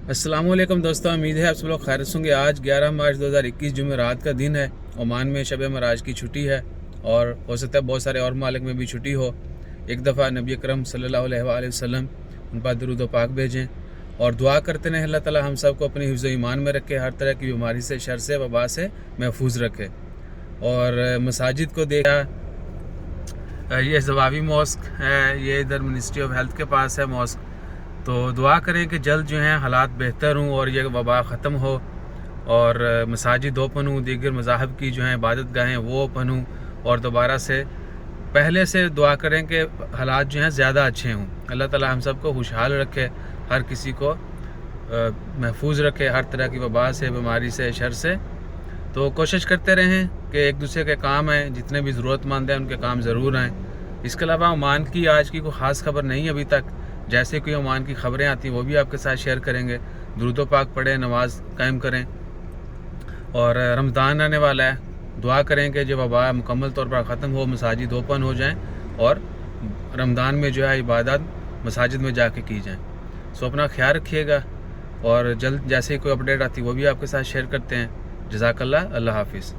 अस्सलाम वालेकुम दोस्तों, उम्मीद है आप सब लोग खैरियत होंगे। आज 11 मार्च 2021 जुमेरात का दिन है। ओमान में शब मराज की छुट्टी है और हो सकता है बहुत सारे और मालिक में भी छुट्टी हो। एक दफ़ा नबी अकरम सल्लल्लाहु अलैहि वसल्लम उन पर दुरूद व पाक भेजें और दुआ करते हैं अल्लाह ताला हम सब को अपनी हिफ्ज़ ईमान में रखे, हर तरह की बीमारी से, शर से, वबा से महफूज रखे। और मसाजिद को देखा, ये ज़वावी मॉस्क है, ये इधर मिनिस्ट्री ऑफ हेल्थ के पास है मॉस्क। तो दुआ करें कि जल्द जो है हालात बेहतर हों और ये वबा ख़त्म हो और मसाजिद ओपन हों, दीगर मज़ाहब की जो हैं इबादत गाहें वो ओपन हों और दोबारा से पहले से दुआ करें कि हालात जो हैं ज़्यादा अच्छे हों। अल्लाह ताला हम सब को खुशहाल रखे, हर किसी को महफूज रखे हर तरह की वबा से, बीमारी से, शर से। तो कोशिश करते रहें कि एक दूसरे के काम आएँ, जितने भी ज़रूरतमंद हैं उनके काम ज़रूर आएँ। इसके अलावा ओमान की आज की कोई ख़ास खबर नहीं अभी तक। जैसे कोई ओमान की ख़बरें आती हैं वो भी आपके साथ शेयर करेंगे। दुरूद व पाक पढ़ें, नमाज कायम करें और रमज़ान आने वाला है। दुआ करें कि जो वबा मुकम्मल तौर पर ख़त्म हो, मसाजिद ओपन हो जाएं और रमज़ान में जो है इबादत मसाजिद में जाके की जाए। सो अपना ख्याल रखिएगा और जल्द जैसे ही कोई अपडेट आती है वो भी आपके साथ शेयर करते हैं। जज़ाकल्लाह, अल्लाह हाफिज़।